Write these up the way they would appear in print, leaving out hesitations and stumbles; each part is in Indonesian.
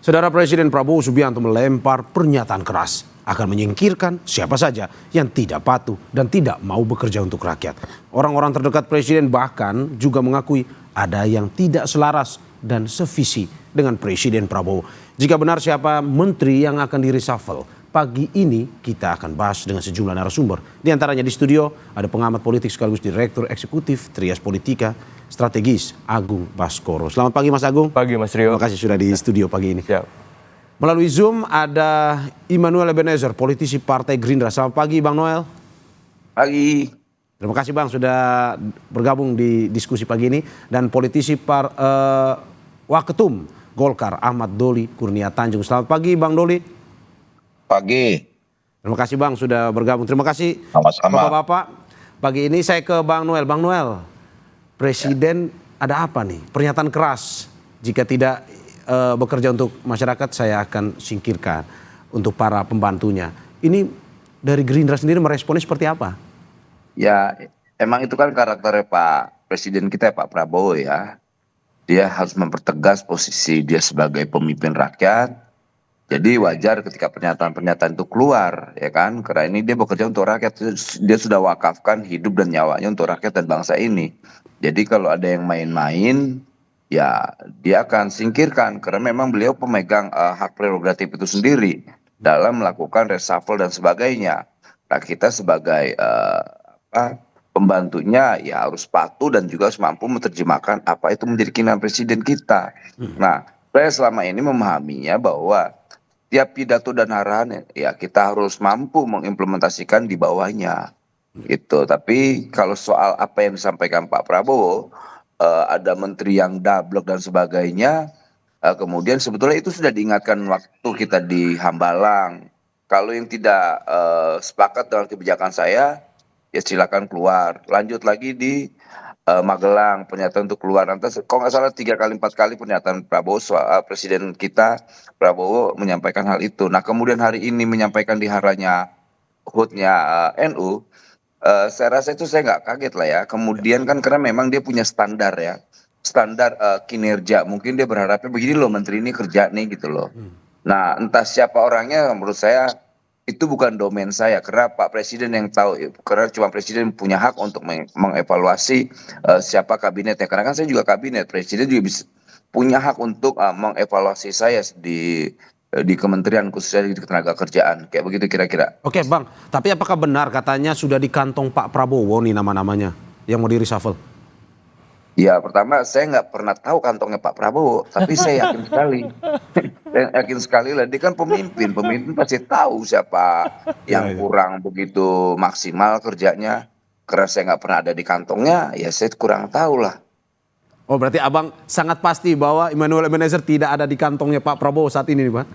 Saudara Presiden Prabowo Subianto melempar pernyataan keras akan menyingkirkan siapa saja yang tidak patuh dan tidak mau bekerja untuk rakyat. Orang-orang terdekat Presiden bahkan juga mengakui ada yang tidak selaras dan sevisi dengan Presiden Prabowo. Jika benar siapa menteri yang akan di-reshuffle, pagi ini kita akan bahas dengan sejumlah narasumber. Di antaranya di studio ada pengamat politik sekaligus Direktur Eksekutif Trias Politika Strategis Agung Baskoro. Selamat pagi Mas Agung. Pagi Mas Rio. Terima kasih sudah di studio pagi ini. Siap. Melalui Zoom ada Immanuel Ebenezer, politisi Partai Gerindra. Selamat pagi Bang Noel. Pagi. Terima kasih Bang sudah bergabung di diskusi pagi ini. Dan politisi Waketum Golkar Ahmad Doli Kurnia Tanjung. Selamat pagi Bang Doli. Pagi. Terima kasih Bang sudah bergabung. Terima kasih Sama-sama. Bapak-bapak. Pagi ini saya ke Bang Noel. Bang Noel, Presiden ada apa nih? Pernyataan keras. Jika tidak bekerja untuk masyarakat, saya akan singkirkan untuk para pembantunya. Ini dari Gerindra sendiri meresponnya seperti apa? Ya, emang itu kan karakternya Pak Presiden kita Pak Prabowo ya. Dia harus mempertegas posisi dia sebagai pemimpin rakyat. Jadi wajar ketika pernyataan-pernyataan itu keluar, ya kan? Karena ini dia bekerja untuk rakyat. Dia sudah wakafkan hidup dan nyawanya untuk rakyat dan bangsa ini. Jadi kalau ada yang main-main, ya dia akan singkirkan. Karena memang beliau pemegang hak prerogatif itu sendiri dalam melakukan reshuffle dan sebagainya. Nah kita sebagai pembantunya ya harus patuh dan juga harus mampu menerjemahkan apa itu menjadi keinginan presiden kita. Nah, saya selama ini memahaminya bahwa tiap pidato dan arahan ya kita harus mampu mengimplementasikan di bawahnya gitu. Tapi kalau soal apa yang disampaikan Pak Prabowo, ada menteri yang dablek dan sebagainya, kemudian sebetulnya itu sudah diingatkan waktu kita di Hambalang. Kalau yang tidak sepakat dengan kebijakan saya, ya silakan keluar. Lanjut lagi di Magelang, pernyataan untuk keluar. Nanti kalau nggak salah 3 kali 4 kali pernyataan Prabowo soal presiden kita Prabowo menyampaikan hal itu. Nah kemudian hari ini menyampaikan di haranya HUT-nya NU, saya rasa itu saya nggak kaget lah ya. Kemudian kan karena memang dia punya standar ya, standar kinerja. Mungkin dia berharapnya begini loh menteri ini kerja nih gitu loh. Nah entah siapa orangnya, menurut saya itu bukan domain saya karena Pak Presiden yang tahu, karena cuma Presiden punya hak untuk mengevaluasi siapa kabinetnya. Karena kan saya juga kabinet, Presiden juga bisa punya hak untuk mengevaluasi saya di kementerian khususnya di tenaga kerjaan, kayak begitu kira-kira. Oke Bang, tapi apakah benar katanya sudah di kantong Pak Prabowo nih nama-namanya yang mau di-reshuffle? Ya pertama saya nggak pernah tahu kantongnya Pak Prabowo, tapi saya yakin sekali. Saya yakin sekali lah, dia kan pemimpin pasti tahu siapa yang kurang begitu maksimal kerjanya. Karena saya nggak pernah ada di kantongnya, ya saya kurang tahu lah. Oh berarti abang sangat pasti bahwa Immanuel Ebenezer tidak ada di kantongnya Pak Prabowo saat ini nih Pak?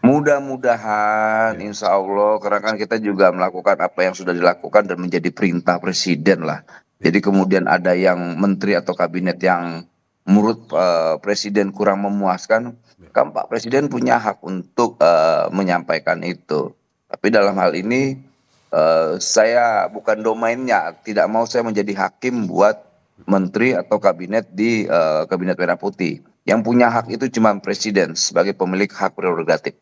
Mudah-mudahan insya Allah, karena kan kita juga melakukan apa yang sudah dilakukan dan menjadi perintah presiden lah. Jadi kemudian ada yang menteri atau kabinet yang menurut presiden kurang memuaskan, kan Pak Presiden punya hak untuk menyampaikan itu. Tapi dalam hal ini saya bukan domainnya, tidak mau saya menjadi hakim buat menteri atau kabinet di kabinet merah putih. Yang punya hak itu cuma presiden sebagai pemilik hak prerogatif.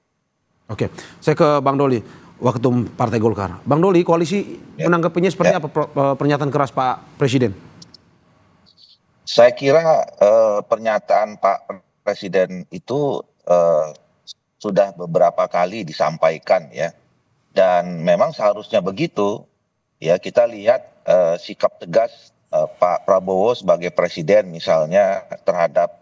Oke, saya ke Bang Doli, Waketum Partai Golkar. Bang Doli, koalisi menanggapinya seperti apa pernyataan keras Pak Presiden? Saya kira pernyataan Pak Presiden itu sudah beberapa kali disampaikan ya, dan memang seharusnya begitu ya. Kita lihat sikap tegas Pak Prabowo sebagai presiden misalnya terhadap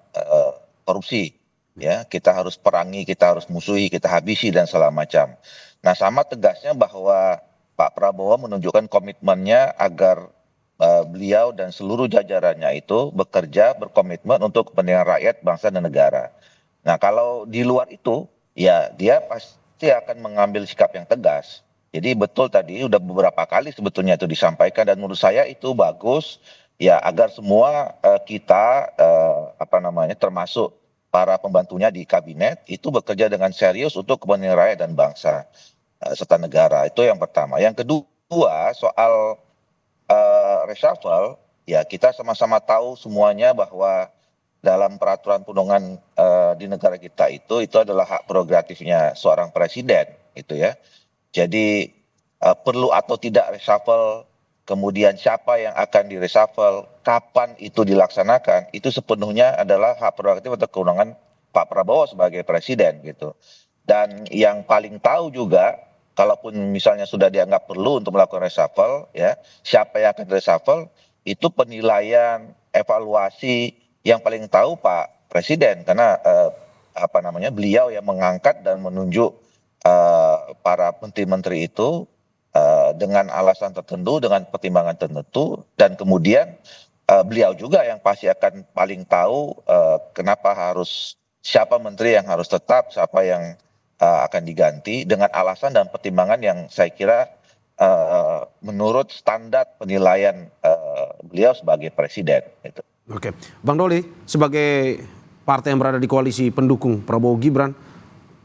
korupsi ya, kita harus perangi, kita harus musuhi, kita habisi dan segala macam. Nah sama tegasnya bahwa Pak Prabowo menunjukkan komitmennya agar beliau dan seluruh jajarannya itu bekerja berkomitmen untuk kepentingan rakyat, bangsa dan negara. Nah kalau di luar itu ya dia pasti akan mengambil sikap yang tegas. Jadi betul tadi udah beberapa kali sebetulnya itu disampaikan, dan menurut saya itu bagus ya, agar semua kita termasuk para pembantunya di kabinet itu bekerja dengan serius untuk kepentingan rakyat dan bangsa serta negara. Itu yang pertama. Yang kedua soal reshuffle, ya kita sama-sama tahu semuanya bahwa dalam peraturan perundang-undangan di negara kita itu adalah hak prerogatifnya seorang presiden itu ya. Jadi perlu atau tidak reshuffle, kemudian siapa yang akan di-reshuffle, kapan itu dilaksanakan, itu sepenuhnya adalah hak prerogatif atau kewenangan Pak Prabowo sebagai presiden gitu. Dan yang paling tahu juga, kalaupun misalnya sudah dianggap perlu untuk melakukan reshuffle, ya siapa yang akan reshuffle, itu penilaian, evaluasi yang paling tahu Pak Presiden karena beliau yang mengangkat dan menunjuk para menteri-menteri itu dengan alasan tertentu, dengan pertimbangan tertentu, dan kemudian beliau juga yang pasti akan paling tahu kenapa siapa menteri yang harus tetap, siapa yang akan diganti dengan alasan dan pertimbangan yang saya kira menurut standar penilaian beliau sebagai presiden. Gitu. Oke, Bang Doli, sebagai partai yang berada di koalisi pendukung Prabowo Gibran,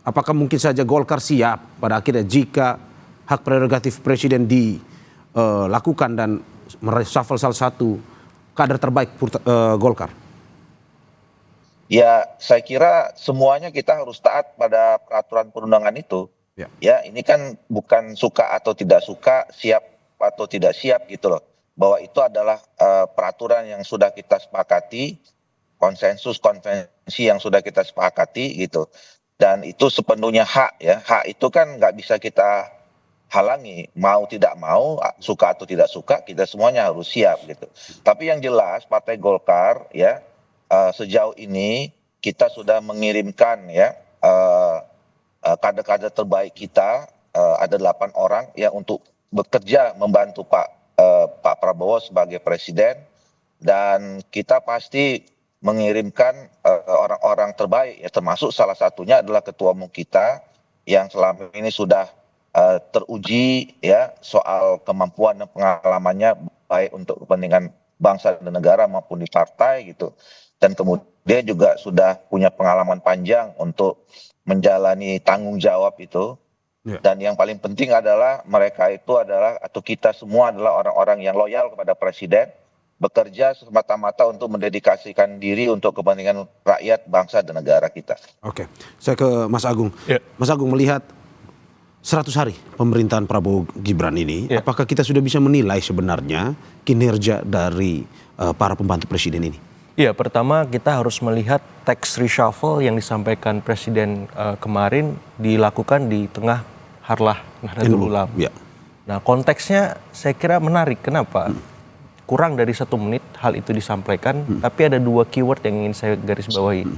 apakah mungkin saja Golkar siap pada akhirnya jika hak prerogatif presiden dilakukan dan mereshuffle salah satu kader terbaik Golkar? Ya, saya kira semuanya kita harus taat pada peraturan perundangan itu. Ya, ini kan bukan suka atau tidak suka, siap atau tidak siap gitu loh. Bahwa itu adalah peraturan yang sudah kita sepakati, konsensus konvensi yang sudah kita sepakati gitu. Dan itu sepenuhnya hak ya. Hak itu kan nggak bisa kita halangi, mau tidak mau, suka atau tidak suka, kita semuanya harus siap gitu. Tapi yang jelas Partai Golkar ya sejauh ini kita sudah mengirimkan ya kader-kader terbaik kita, ada 8 orang ya untuk bekerja membantu Pak Prabowo sebagai presiden, dan kita pasti mengirimkan orang-orang terbaik ya, termasuk salah satunya adalah ketua umum kita yang selama ini sudah teruji ya soal kemampuan dan pengalamannya baik untuk kepentingan bangsa dan negara maupun di partai gitu, dan kemudian juga sudah punya pengalaman panjang untuk menjalani tanggung jawab itu. Dan yang paling penting adalah mereka itu adalah, atau kita semua adalah orang-orang yang loyal kepada presiden, bekerja semata-mata untuk mendedikasikan diri untuk kepentingan rakyat, bangsa, dan negara kita. Oke, saya ke Mas Agung. Mas Agung, melihat 100 hari pemerintahan Prabowo Gibran ini, apakah kita sudah bisa menilai sebenarnya kinerja dari para pembantu presiden ini? Ya, pertama kita harus melihat tax reshuffle yang disampaikan Presiden kemarin dilakukan di tengah harlah Nahdlatul Ulama. Nah, konteksnya saya kira menarik. Kenapa? Kurang dari 1 menit hal itu disampaikan, tapi ada 2 keyword yang ingin saya garis bawahi.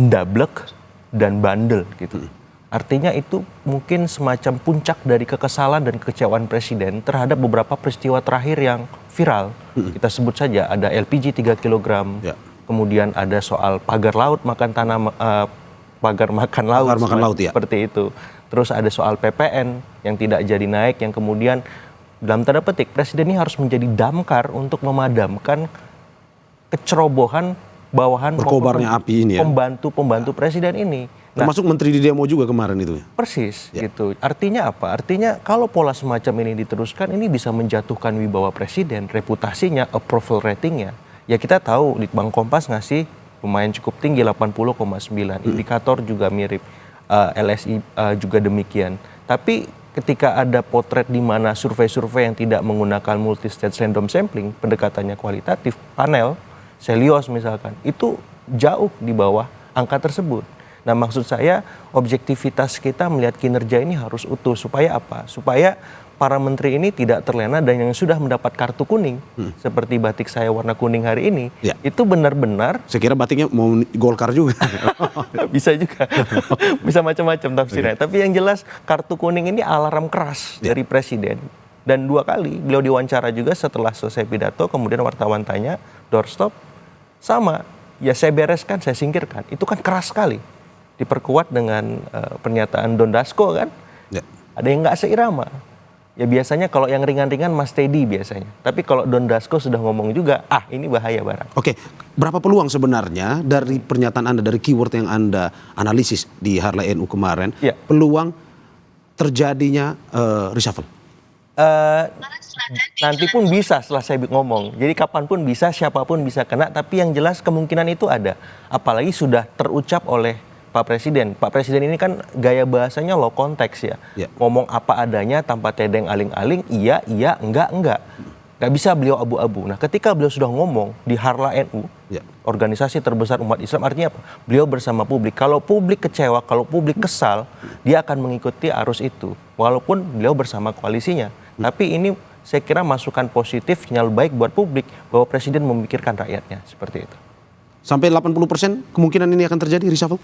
Ndablek dan bandel gitu. Artinya itu mungkin semacam puncak dari kekesalan dan kekecewaan Presiden terhadap beberapa peristiwa terakhir yang viral. Kita sebut saja ada LPG 3 kg, kemudian ada soal pagar laut makan pagar makan laut, seperti itu. Terus ada soal PPN yang tidak jadi naik, yang kemudian dalam tanda petik Presiden ini harus menjadi damkar untuk memadamkan kecerobohan bawahan berkobarnya api ini ya, pembantu Presiden ini. Nah, termasuk menteri di demo juga kemarin itu ya? Persis gitu. Artinya apa? Artinya kalau pola semacam ini diteruskan, ini bisa menjatuhkan wibawa Presiden, reputasinya, approval ratingnya. Ya kita tahu Litbang Kompas ngasih lumayan cukup tinggi 80,9. Indikator juga mirip, LSI juga demikian. Tapi ketika ada potret di mana survei-survei yang tidak menggunakan multi-stage random sampling, pendekatannya kualitatif, panel, Selios misalkan, itu jauh di bawah angka tersebut. Nah, maksud saya objektivitas kita melihat kinerja ini harus utuh. Supaya apa? Supaya para menteri ini tidak terlena, dan yang sudah mendapat kartu kuning seperti batik saya warna kuning hari ini, itu benar-benar. Saya kira batiknya mau Golkar juga. Bisa juga, bisa macam-macam tafsirnya. Tapi yang jelas kartu kuning ini alarm keras dari Presiden. Dan 2 kali beliau diwawancara juga setelah selesai pidato, kemudian wartawan tanya, doorstop, sama, ya saya bereskan, saya singkirkan. Itu kan keras sekali. Diperkuat dengan pernyataan Don Dasko kan, ada yang nggak seirama. Ya biasanya kalau yang ringan-ringan Mas Teddy biasanya. Tapi kalau Don Dasko sudah ngomong juga, ini bahaya barang. Oke, berapa peluang sebenarnya dari pernyataan Anda, dari keyword yang Anda analisis di Harlah NU kemarin, peluang terjadinya reshuffle? Eh, Nanti pun bisa setelah saya ngomong. Jadi kapanpun bisa, siapapun bisa kena. Tapi yang jelas kemungkinan itu ada. Apalagi sudah terucap oleh Pak Presiden. Pak Presiden ini kan gaya bahasanya low konteks ya. Ya. Ngomong apa adanya tanpa tedeng aling-aling. Iya, iya, enggak. Gak bisa beliau abu-abu. Nah ketika beliau sudah ngomong di Harla NU, Ya. organisasi terbesar umat Islam, artinya apa? Beliau bersama publik. Kalau publik kecewa, kalau publik kesal, dia akan mengikuti arus itu. Walaupun beliau bersama koalisinya. Tapi ini saya kira masukan positif, sinyal baik buat publik bahwa Presiden memikirkan rakyatnya, seperti itu. Sampai 80% kemungkinan ini akan terjadi reshuffle?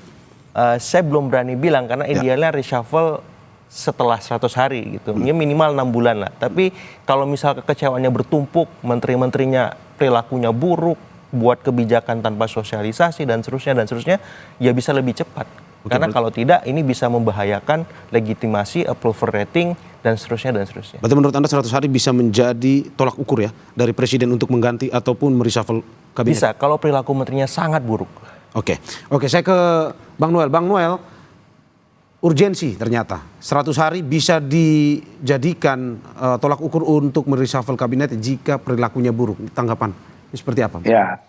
Saya belum berani bilang karena idealnya reshuffle setelah 100 hari gitu. Ini minimal 6 bulan lah. Tapi kalau misal kekecewaannya bertumpuk, menteri-menterinya perilakunya buruk, buat kebijakan tanpa sosialisasi dan seterusnya, ya bisa lebih cepat. Karena kalau tidak ini bisa membahayakan legitimasi, approval rating dan seterusnya. Berarti menurut Anda 100 hari bisa menjadi tolak ukur ya dari Presiden untuk mengganti ataupun mereshuffle kabinet? Bisa kalau perilaku menterinya sangat buruk. Oke, saya ke Bang Noel. Bang Noel, urgensi ternyata 100 hari bisa dijadikan tolak ukur untuk mereshuffle kabinet jika perilakunya buruk. Tanggapan ini seperti apa? Ya,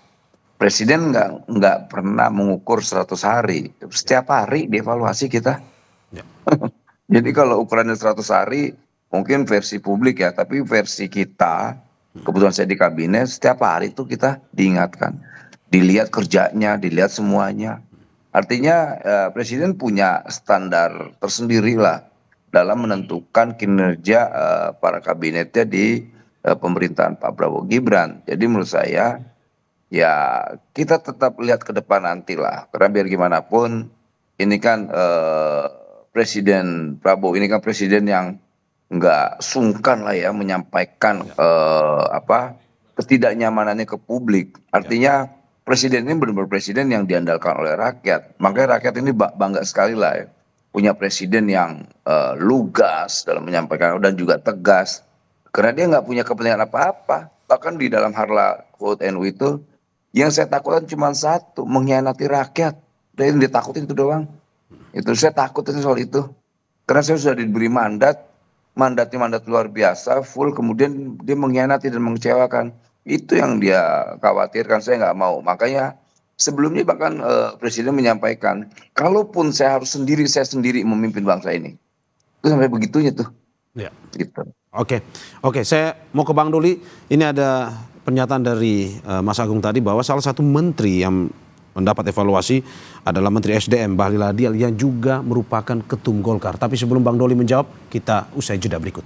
Presiden nggak pernah mengukur 100 hari. Setiap hari dievaluasi kita. Ya. Jadi kalau ukurannya 100 hari, mungkin versi publik ya, tapi versi kita, kebetulan saya di kabinet, setiap hari itu kita diingatkan. Dilihat kerjanya, dilihat semuanya. Artinya Presiden punya standar tersendiri lah dalam menentukan kinerja para kabinetnya di pemerintahan Pak Prabowo Gibran. Jadi menurut saya, ya kita tetap lihat ke depan nanti lah. Karena biar gimana pun ini kan Presiden Prabowo ini kan presiden yang nggak sungkan lah ya menyampaikan ketidaknyamanannya ke publik. Artinya presiden ini benar-benar presiden yang diandalkan oleh rakyat. Makanya rakyat ini bangga sekali lah ya punya presiden yang lugas dalam menyampaikan dan juga tegas. Karena dia nggak punya kepentingan apa-apa. Bahkan di dalam Harla Quote NU itu, yang saya takutkan cuma satu, mengkhianati rakyat. Dan yang ditakutin itu doang. Itu saya takut soal itu. Karena saya sudah diberi mandatnya mandat luar biasa, full, kemudian dia mengkhianati dan mengecewakan. Itu yang dia khawatirkan, saya nggak mau. Makanya sebelumnya bahkan Presiden menyampaikan, kalaupun saya sendiri memimpin bangsa ini. Itu sampai begitunya tuh. Ya. Gitu. Oke, saya mau ke Bang Doli. Ini ada pernyataan dari Mas Agung tadi bahwa salah satu menteri yang mendapat evaluasi adalah Menteri SDM Bahlil Lahadial yang juga merupakan ketum Golkar. Tapi sebelum Bang Doli menjawab, kita usai jeda berikut.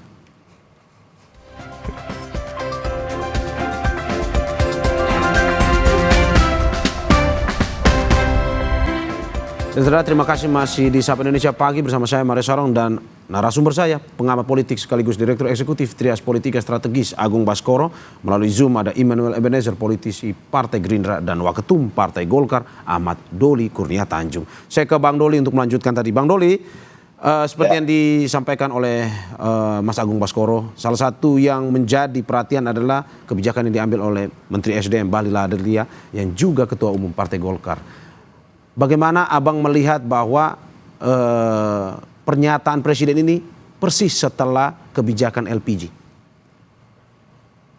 Saudara, terima kasih masih di Sapa Indonesia Pagi bersama saya Mario Sarong dan narasumber saya, pengamat politik sekaligus Direktur Eksekutif Trias Politika Strategis Agung Baskoro. Melalui Zoom ada Immanuel Ebenezer, politisi Partai Gerindra, dan Waketum Partai Golkar Ahmad Doli Kurnia Tanjung. Saya ke Bang Doli untuk melanjutkan tadi. Bang Doli, seperti yang disampaikan oleh Mas Agung Baskoro, salah satu yang menjadi perhatian adalah kebijakan yang diambil oleh Menteri SDM Bahlil Lahadial yang juga Ketua Umum Partai Golkar. Bagaimana Abang melihat bahwa pernyataan Presiden ini persis setelah kebijakan LPG?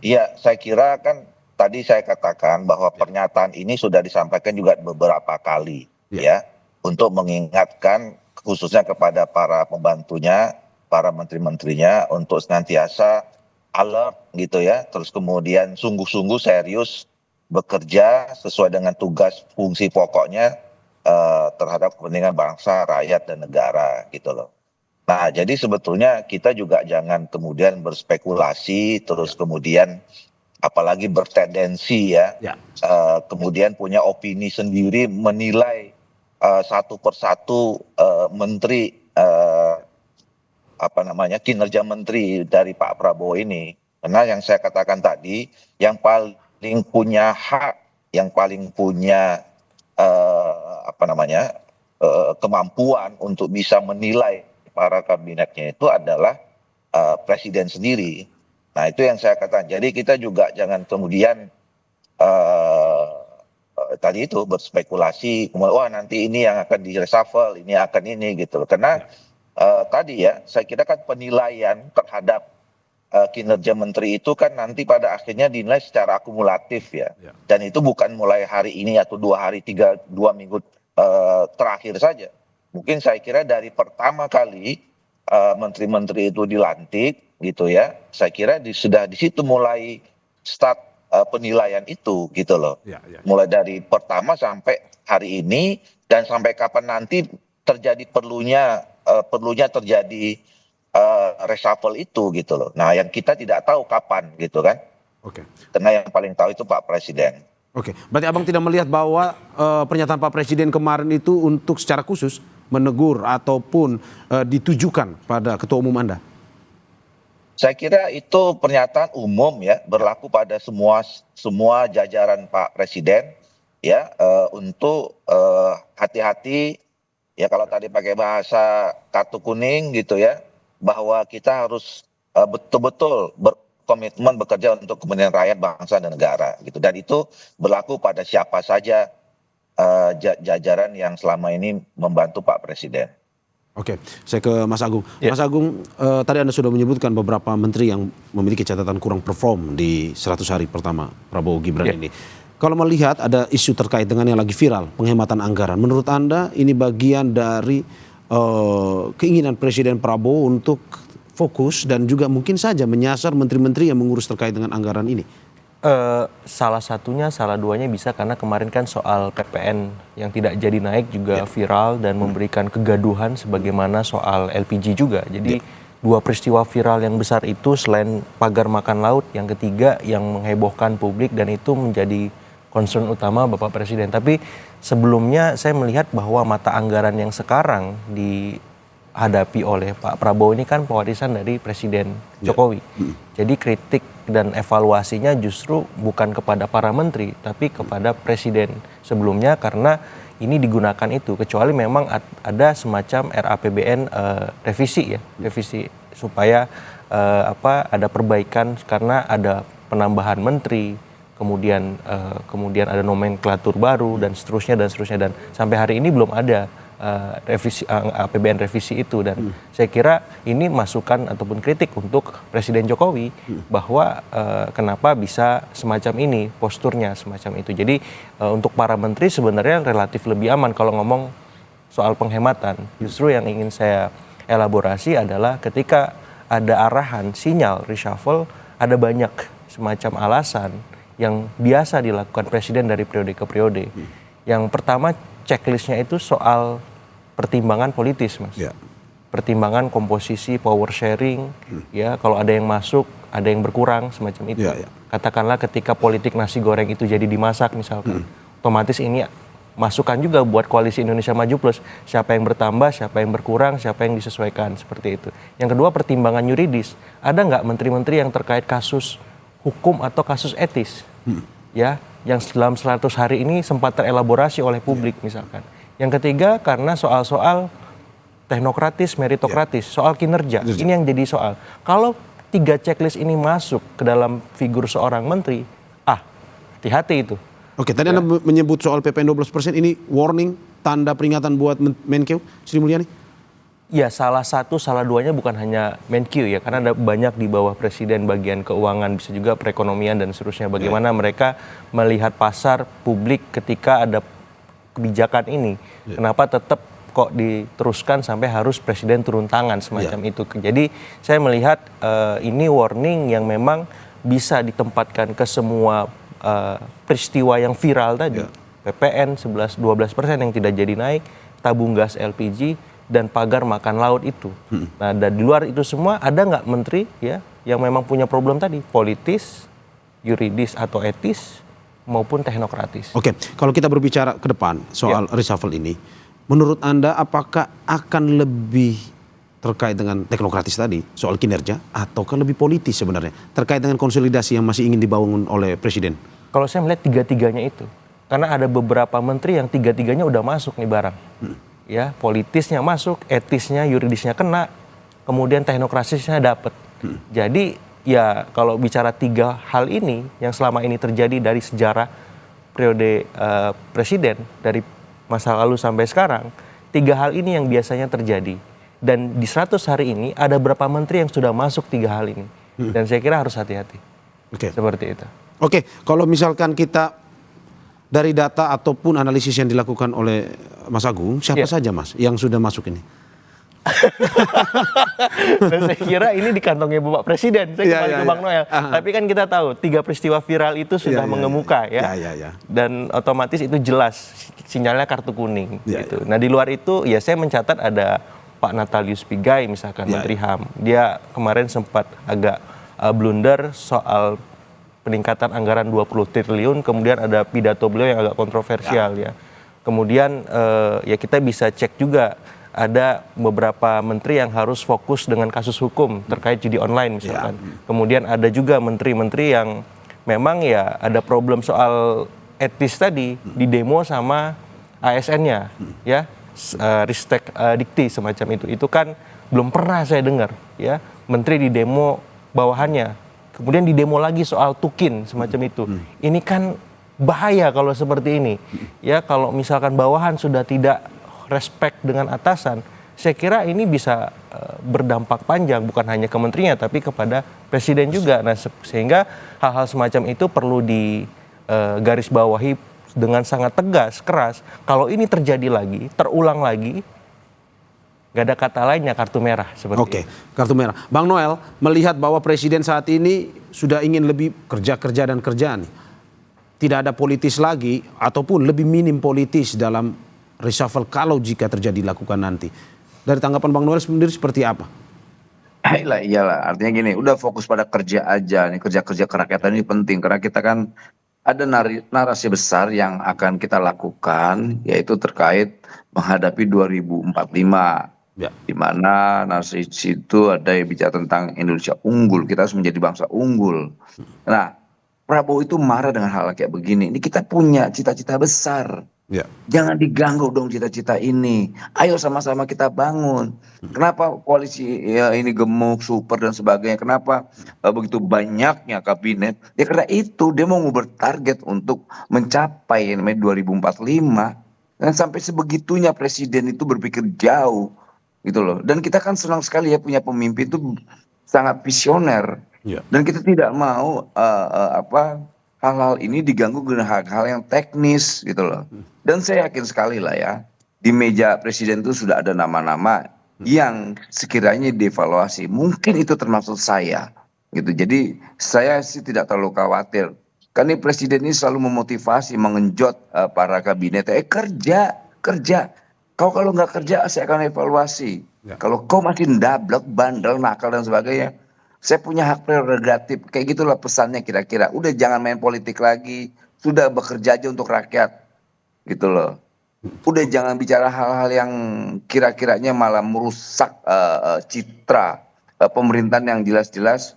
Iya, saya kira kan tadi saya katakan bahwa pernyataan ini sudah disampaikan juga beberapa kali ya untuk mengingatkan khususnya kepada para pembantunya, para menteri-menterinya untuk senantiasa alert gitu ya, terus kemudian sungguh-sungguh serius bekerja sesuai dengan tugas fungsi pokoknya terhadap kepentingan bangsa, rakyat, dan negara gitu loh. Nah, jadi sebetulnya kita juga jangan kemudian berspekulasi, terus kemudian apalagi bertendensi ya, kemudian punya opini sendiri menilai satu persatu menteri, kinerja menteri dari Pak Prabowo ini. Karena yang saya katakan tadi, yang paling punya hak, yang paling punya kemampuan untuk bisa menilai para kabinetnya itu adalah Presiden sendiri. Nah, itu yang saya katakan. Jadi kita juga jangan kemudian tadi itu berspekulasi, wah nanti ini yang akan di reshuffle, ini akan ini gitu. Karena tadi ya, saya kira kan penilaian terhadap kinerja menteri itu kan nanti pada akhirnya dinilai secara akumulatif ya. Dan itu bukan mulai hari ini atau 2 hari, 2 minggu terakhir saja. Mungkin saya kira dari pertama kali menteri-menteri itu dilantik gitu ya, saya kira sudah di situ mulai start penilaian itu gitu loh. Mulai dari pertama sampai hari ini dan sampai kapan nanti terjadi perlunya terjadi reshuffle itu gitu loh. Nah, yang kita tidak tahu kapan gitu kan. Karena yang paling tahu itu Pak Presiden. Berarti abang tidak melihat bahwa pernyataan Pak Presiden kemarin itu untuk secara khusus menegur ataupun ditujukan pada Ketua Umum Anda? Saya kira itu pernyataan umum ya, berlaku pada semua jajaran Pak Presiden ya, untuk hati-hati ya, kalau tadi pakai bahasa kartu kuning gitu ya, bahwa kita harus betul-betul berkomitmen bekerja untuk kepentingan rakyat, bangsa dan negara gitu. Dan itu berlaku pada siapa saja jajaran yang selama ini membantu Pak Presiden. Saya ke Mas Agung. Mas Agung, tadi Anda sudah menyebutkan beberapa menteri yang memiliki catatan kurang perform di 100 hari pertama Prabowo Gibran ini. Kalau melihat ada isu terkait dengan yang lagi viral, penghematan anggaran, menurut Anda ini bagian dari keinginan Presiden Prabowo untuk fokus dan juga mungkin saja menyasar menteri-menteri yang mengurus terkait dengan anggaran ini? Salah satunya, salah duanya bisa karena kemarin kan soal PPN yang tidak jadi naik juga viral dan memberikan kegaduhan sebagaimana soal LPG juga. Jadi dua peristiwa viral yang besar itu selain pagar makan laut, yang ketiga yang menghebohkan publik dan itu menjadi concern utama Bapak Presiden. Tapi sebelumnya saya melihat bahwa mata anggaran yang sekarang dihadapi oleh Pak Prabowo ini kan pewarisan dari Presiden Jokowi. Jadi kritik dan evaluasinya justru bukan kepada para menteri, tapi kepada Presiden sebelumnya karena ini digunakan itu. Kecuali memang ada semacam RAPBN revisi ya, revisi supaya ada perbaikan karena ada penambahan menteri. Kemudian ada nomenklatur baru dan seterusnya dan sampai hari ini belum ada revisi APBN revisi itu dan saya kira ini masukan ataupun kritik untuk Presiden Jokowi bahwa kenapa bisa semacam ini posturnya semacam itu. Jadi untuk para menteri sebenarnya relatif lebih aman kalau ngomong soal penghematan. Justru yang ingin saya elaborasi adalah ketika ada arahan sinyal reshuffle ada banyak semacam alasan yang biasa dilakukan Presiden dari periode ke periode. Yang pertama checklistnya itu soal pertimbangan politis, Mas. Pertimbangan komposisi, power sharing, ya kalau ada yang masuk, ada yang berkurang semacam itu. Katakanlah ketika politik nasi goreng itu jadi dimasak misalkan, otomatis ini masukan juga buat koalisi Indonesia Maju Plus. Siapa yang bertambah, siapa yang berkurang, siapa yang disesuaikan seperti itu. Yang kedua pertimbangan yuridis. Ada nggak menteri-menteri yang terkait kasus hukum atau kasus etis, ya, yang dalam 100 hari ini sempat terelaborasi oleh publik misalkan. Yang ketiga karena soal-soal teknokratis, meritokratis, soal kinerja. Ini yang jadi soal. Kalau 3 checklist ini masuk ke dalam figur seorang menteri, hati-hati itu. Tadi Anda menyebut soal PPN 12%, ini warning, tanda peringatan buat Menkeu, Sri Mulyani? Ya salah duanya bukan hanya Menkeu ya, karena ada banyak di bawah Presiden bagian keuangan, bisa juga perekonomian dan seterusnya. Bagaimana mereka melihat pasar publik ketika ada kebijakan ini. Kenapa tetap kok diteruskan sampai harus Presiden turun tangan semacam itu. Jadi saya melihat ini warning yang memang bisa ditempatkan ke semua peristiwa yang viral tadi. PPN 11-12% yang tidak jadi naik, tabung gas LPG, dan pagar makan laut itu. Nah, dan di luar itu semua ada nggak menteri ya yang memang punya problem tadi, politis, yuridis atau etis maupun teknokratis. Kalau kita berbicara ke depan soal reshuffle ini, menurut Anda apakah akan lebih terkait dengan teknokratis tadi soal kinerja ataukah lebih politis sebenarnya terkait dengan konsolidasi yang masih ingin dibangun oleh Presiden? Kalau saya melihat tiga-tiganya itu, karena ada beberapa menteri yang tiga-tiganya udah masuk nih barang. Ya, politisnya masuk, etisnya, yuridisnya kena, kemudian teknokratisnya dapat. Jadi ya kalau bicara 3 hal ini yang selama ini terjadi dari sejarah periode Presiden dari masa lalu sampai sekarang, 3 hal ini yang biasanya terjadi. Dan di 100 hari ini ada berapa menteri yang sudah masuk 3 hal ini. Dan saya kira harus hati-hati. Oke. Seperti itu. Oke, kalau misalkan kita dari data ataupun analisis yang dilakukan oleh Mas Agung, siapa saja Mas yang sudah masuk ini? Dan saya kira ini di kantongnya Bapak Presiden. Saya kembali ke Bang Noel. Tapi kan kita tahu 3 peristiwa viral itu sudah mengemuka ya. Dan otomatis itu jelas sinyalnya kartu kuning gitu. Nah di luar itu ya saya mencatat ada Pak Natalius Pigai misalkan Menteri HAM. Dia kemarin sempat agak blunder soal peningkatan anggaran 20 triliun. Kemudian ada pidato beliau yang agak kontroversial ya. Kemudian ya kita bisa cek juga ada beberapa menteri yang harus fokus dengan kasus hukum terkait judi online misalkan. Kemudian ada juga menteri-menteri yang memang ya ada problem soal etis tadi di demo sama ASN-nya ya. Ristek Dikti semacam itu. Itu kan belum pernah saya dengar ya menteri di demo bawahannya. Kemudian di demo lagi soal tukin semacam itu. Ini kan bahaya kalau seperti ini. Ya kalau misalkan bawahan sudah tidak respect dengan atasan, saya kira ini bisa berdampak panjang bukan hanya ke menterinya tapi kepada presiden juga. Nah, sehingga hal-hal semacam itu perlu digarisbawahi dengan sangat tegas, keras. Kalau ini terjadi lagi, terulang lagi, gak ada kata lainnya kartu merah seperti itu. Kartu merah. Bang Noel melihat bahwa presiden saat ini sudah ingin lebih kerja dan kerjaan. Tidak ada politis lagi ataupun lebih minim politis dalam reshuffle kalau jika terjadi lakukan nanti. Dari tanggapan Bang Noel sendiri seperti apa? Iyalah, artinya gini, udah fokus pada kerja aja nih, kerja kerakyatan ini penting karena kita kan ada narasi besar yang akan kita lakukan yaitu terkait menghadapi 2045. Di mana narasi itu ada yang bicara tentang Indonesia unggul, kita harus menjadi bangsa unggul. Nah, Prabowo itu marah dengan hal kayak begini. Ini kita punya cita-cita besar. Jangan diganggu dong cita-cita ini. Ayo sama-sama kita bangun. Kenapa koalisi ya ini gemuk, super dan sebagainya? Kenapa begitu banyaknya kabinet? Ya karena itu dia mau ngubur target untuk mencapai yang namanya 2045. Dan sampai sebegitunya presiden itu berpikir jauh gitu loh. Dan kita kan senang sekali ya punya pemimpin itu sangat visioner. Dan kita tidak mau hal-hal ini diganggu dengan hal-hal yang teknis gitu loh. Dan saya yakin sekali lah ya, di meja presiden itu sudah ada nama-nama yang sekiranya dievaluasi. Mungkin itu termasuk saya gitu. Jadi saya sih tidak terlalu khawatir. Karena presiden ini selalu memotivasi, mengenjot para kabinet. Kerja. Kau kalau nggak kerja saya akan evaluasi. Kalau kau masih ndablek, bandel, nakal dan sebagainya, saya punya hak prerogatif. Kayak gitulah pesannya kira-kira. Udah jangan main politik lagi. Sudah bekerja aja untuk rakyat. Gitu loh. Udah jangan bicara hal-hal yang kira-kiranya malah merusak citra pemerintahan yang jelas-jelas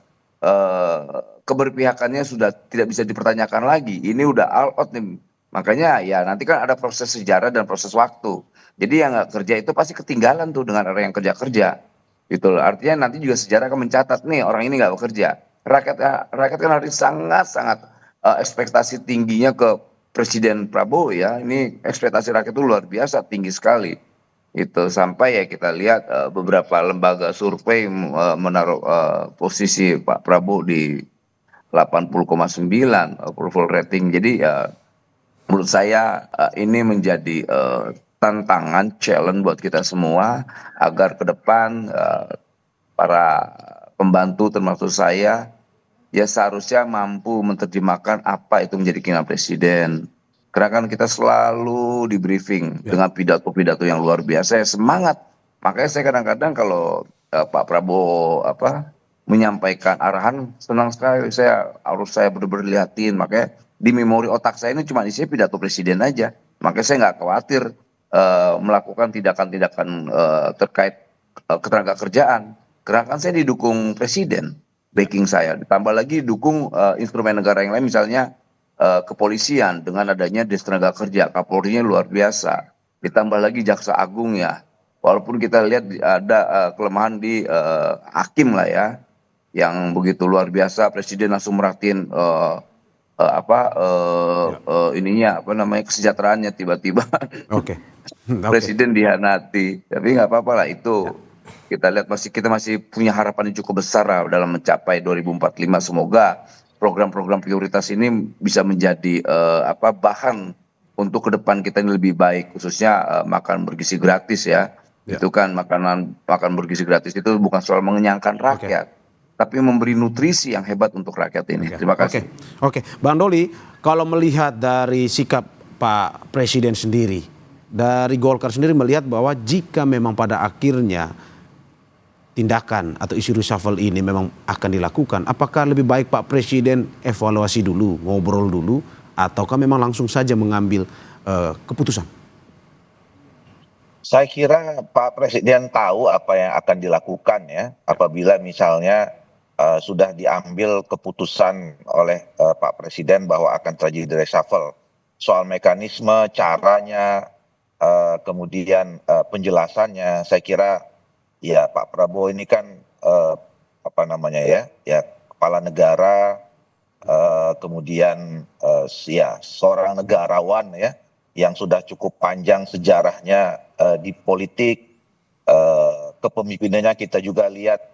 keberpihakannya sudah tidak bisa dipertanyakan lagi. Ini udah all out nih. Makanya ya nanti kan ada proses sejarah dan proses waktu. Jadi yang nggak kerja itu pasti ketinggalan tuh dengan orang yang kerja-kerja. Gitu loh. Artinya nanti juga sejarah akan mencatat nih orang ini nggak bekerja. Rakyat kan harus sangat ekspektasi tingginya ke Presiden Prabowo ya. Ini ekspektasi rakyat itu luar biasa tinggi sekali. Itu sampai ya kita lihat beberapa lembaga survei menaruh posisi Pak Prabowo di 80,9 approval rating. Jadi menurut saya ini menjadi tantangan, challenge buat kita semua agar ke depan para pembantu termasuk saya ya seharusnya mampu menerjemahkan apa itu menjadi keinginan presiden. Karena kan kita selalu di briefing dengan pidato-pidato yang luar biasa, ya semangat. Makanya saya kadang-kadang kalau Pak Prabowo menyampaikan arahan, senang sekali saya benar-benar lihatin. Makanya di memori otak saya ini cuma isinya pidato presiden aja. Makanya saya nggak khawatir melakukan tindakan-tindakan terkait ketenaga kerjaan. Karena kan saya didukung presiden. Backing saya, ditambah lagi dukung instrumen negara yang lain misalnya kepolisian dengan adanya Des Tenaga Kerja, Kapolri-nya luar biasa, ditambah lagi Jaksa Agung ya, walaupun kita lihat ada kelemahan di hakim lah ya, yang begitu luar biasa, presiden langsung merhatiin kesejahteraannya tiba-tiba presiden dihianati, tapi nggak apa-apa lah itu. kita lihat kita masih punya harapan yang cukup besar lah dalam mencapai 2045. Semoga program-program prioritas ini bisa menjadi bahan untuk ke depan kita ini lebih baik, khususnya makan bergizi gratis ya. Itu kan makan bergizi gratis itu bukan soal mengenyangkan rakyat, tapi memberi nutrisi yang hebat untuk rakyat ini. Terima kasih. Oke, Bang Doli, kalau melihat dari sikap Pak Presiden sendiri, dari Golkar sendiri melihat bahwa jika memang pada akhirnya tindakan atau isu reshuffle ini memang akan dilakukan, apakah lebih baik Pak Presiden evaluasi dulu, ngobrol dulu, ataukah memang langsung saja mengambil keputusan? Saya kira Pak Presiden tahu apa yang akan dilakukan ya, apabila misalnya sudah diambil keputusan oleh Pak Presiden bahwa akan terjadi reshuffle. Soal mekanisme, caranya, kemudian penjelasannya, saya kira ya Pak Prabowo ini kan ya kepala negara, kemudian ya seorang negarawan ya yang sudah cukup panjang sejarahnya di politik, kepemimpinannya kita juga lihat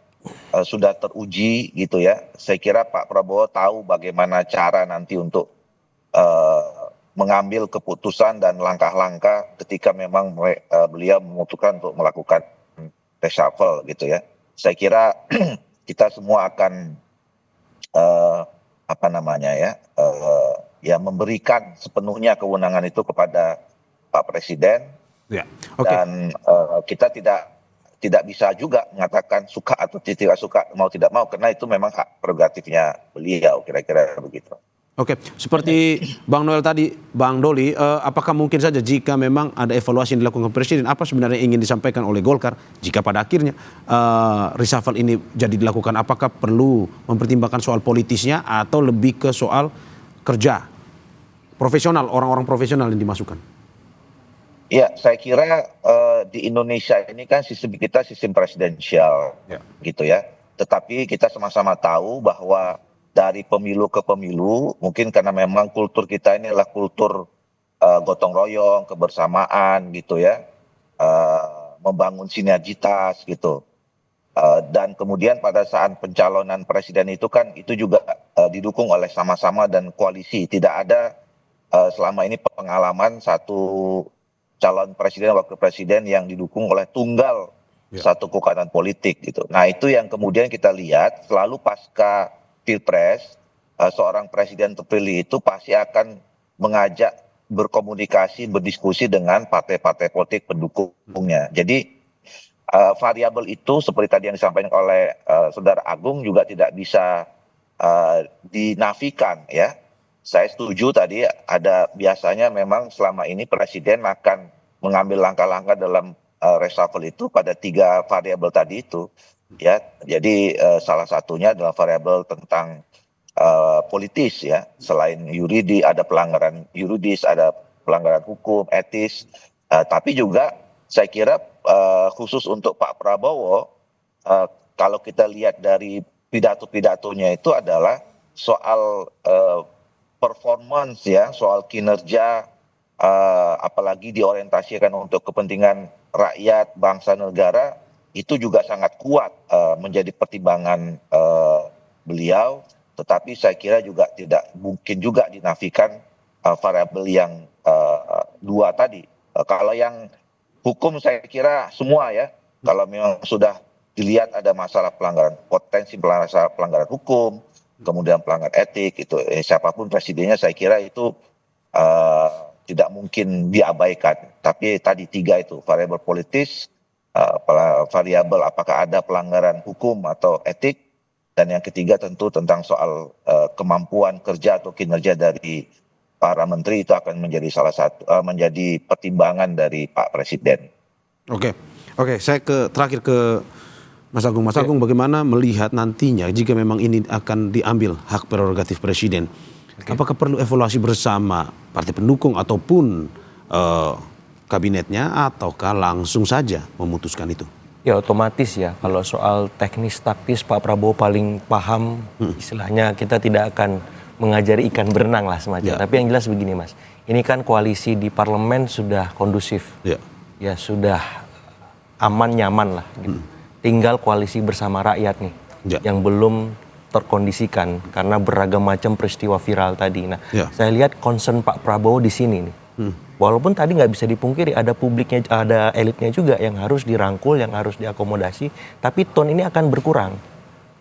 sudah teruji gitu ya. Saya kira Pak Prabowo tahu bagaimana cara nanti untuk mengambil keputusan dan langkah-langkah ketika memang beliau memutuskan untuk melakukan reshuffle gitu ya. Saya kira kita semua akan memberikan sepenuhnya kewenangan itu kepada Pak Presiden. Ya. Dan kita tidak bisa juga mengatakan suka atau tidak suka, mau tidak mau, karena itu memang hak prerogatifnya beliau, kira-kira begitu. Oke, seperti Bang Noel tadi, Bang Doli, apakah mungkin saja jika memang ada evaluasi yang dilakukan Presiden, apa sebenarnya yang ingin disampaikan oleh Golkar jika pada akhirnya reshuffle ini jadi dilakukan? Apakah perlu mempertimbangkan soal politisnya atau lebih ke soal kerja profesional, orang-orang profesional yang dimasukkan? Ya, saya kira di Indonesia ini kan sistem kita sistem presidensial, gitu ya. Tetapi kita sama-sama tahu bahwa dari pemilu ke pemilu, mungkin karena memang kultur kita ini adalah kultur gotong royong, kebersamaan gitu ya, membangun sinergitas gitu. Dan kemudian pada saat pencalonan presiden itu kan itu juga didukung oleh sama-sama dan koalisi. Tidak ada selama ini pengalaman satu calon presiden wakil presiden yang didukung oleh tunggal satu kekuatan politik gitu. Nah itu yang kemudian kita lihat selalu pasca Pilpres, seorang presiden terpilih itu pasti akan mengajak berkomunikasi, berdiskusi dengan partai-partai politik pendukungnya. Jadi variabel itu seperti tadi yang disampaikan oleh Saudara Agung juga tidak bisa dinafikan ya. Saya setuju tadi ada biasanya memang selama ini presiden akan mengambil langkah-langkah dalam reshuffle itu pada 3 variabel tadi itu. Ya, jadi salah satunya adalah variabel tentang politis ya. Selain yuridis ada pelanggaran yuridis, ada pelanggaran hukum, etis. Tapi juga saya kira khusus untuk Pak Prabowo, kalau kita lihat dari pidato-pidatonya itu adalah soal performance ya, soal kinerja, apalagi diorientasikan untuk kepentingan rakyat, bangsa, negara. Itu juga sangat kuat menjadi pertimbangan beliau, tetapi saya kira juga tidak mungkin juga dinafikan variabel yang 2 tadi. Kalau yang hukum saya kira semua ya, kalau memang sudah dilihat ada masalah pelanggaran, potensi pelanggaran hukum, kemudian pelanggaran etik, itu siapapun presidennya saya kira itu tidak mungkin diabaikan. Tapi tadi 3 itu, variabel politis, variabel apakah ada pelanggaran hukum atau etik, dan yang ketiga tentu tentang soal kemampuan kerja atau kinerja dari para menteri itu akan menjadi salah satu menjadi pertimbangan dari Pak Presiden. Oke, saya terakhir ke Mas Agung. Mas Agung, bagaimana melihat nantinya jika memang ini akan diambil hak prerogatif Presiden? Apakah perlu evaluasi bersama partai pendukung ataupun kabinetnya, ataukah langsung saja memutuskan itu? Ya otomatis ya, kalau soal teknis taktis Pak Prabowo paling paham, istilahnya kita tidak akan mengajari ikan berenang lah semacam. Tapi yang jelas begini Mas, ini kan koalisi di parlemen sudah kondusif, ya sudah aman nyaman lah gitu. tinggal koalisi bersama rakyat nih yang belum terkondisikan karena beragam macam peristiwa viral tadi. Nah, saya lihat concern Pak Prabowo di sini nih. Walaupun tadi nggak bisa dipungkiri ada publiknya, ada elitnya juga yang harus dirangkul, yang harus diakomodasi, tapi tone ini akan berkurang.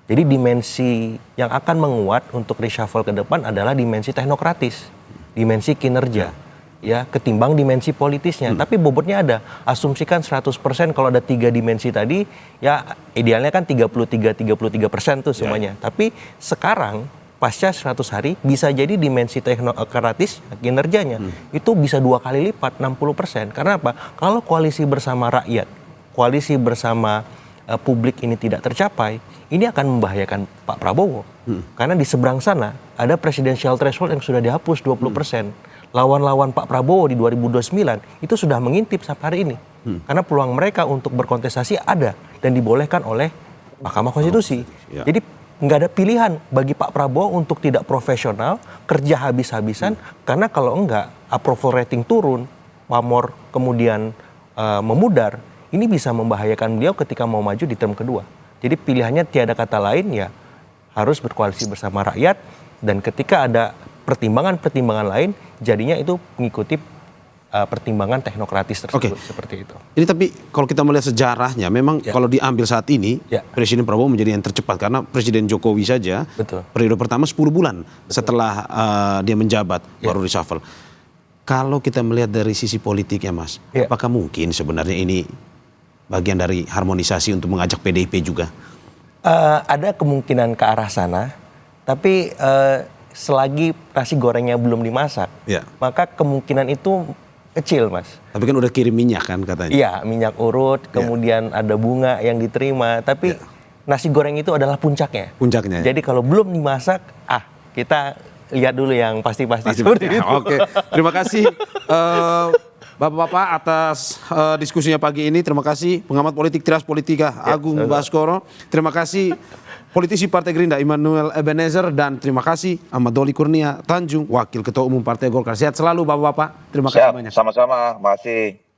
Jadi dimensi yang akan menguat untuk reshuffle ke depan adalah dimensi teknokratis, dimensi kinerja. Ya, ketimbang dimensi politisnya. Tapi bobotnya ada. Asumsikan 100% kalau ada 3 dimensi tadi, ya idealnya kan 33% tuh semuanya. Tapi sekarang pasca 100 hari bisa jadi dimensi teknokratis kinerjanya itu bisa 2 kali lipat 60%. Karena apa? Kalau koalisi bersama rakyat, koalisi bersama publik ini tidak tercapai, ini akan membahayakan Pak Prabowo. Karena di seberang sana ada presidential threshold yang sudah dihapus 20%. Lawan-lawan Pak Prabowo di 2029 itu sudah mengintip sampai hari ini. Karena peluang mereka untuk berkontestasi ada dan dibolehkan oleh Mahkamah Konstitusi. Jadi nggak ada pilihan bagi Pak Prabowo untuk tidak profesional, kerja habis-habisan, karena kalau enggak approval rating turun, pamor kemudian memudar, ini bisa membahayakan beliau ketika mau maju di term kedua. Jadi pilihannya tiada kata lain ya harus berkoalisi bersama rakyat, dan ketika ada pertimbangan-pertimbangan lain, jadinya itu mengikuti pertimbangan teknokratis tersebut. Seperti itu. Ini tapi kalau kita melihat sejarahnya, memang kalau diambil saat ini, Presiden Prabowo menjadi yang tercepat karena Presiden Jokowi saja periode pertama 10 bulan setelah dia menjabat baru reshuffle. Kalau kita melihat dari sisi politiknya, Mas, apakah mungkin sebenarnya ini bagian dari harmonisasi untuk mengajak PDIP juga? Ada kemungkinan ke arah sana, tapi selagi nasi gorengnya belum dimasak, maka kemungkinan itu kecil, Mas. Tapi kan udah kirim minyak kan katanya. Iya, minyak urut, kemudian ada bunga yang diterima, tapi nasi goreng itu adalah puncaknya. Puncaknya. Jadi kalau belum dimasak, kita lihat dulu yang pasti-pasti seperti itu. Oke, terima kasih Bapak-bapak atas diskusinya pagi ini. Terima kasih pengamat politik Trias Politika Agung Baskoro. Terima kasih politisi Partai Gerindra Immanuel Ebenezer, dan terima kasih Ahmad Doli Kurnia Tanjung, Wakil Ketua Umum Partai Golkar. Sehat selalu Bapak-bapak. Terima kasih banyak. Sama-sama, makasih.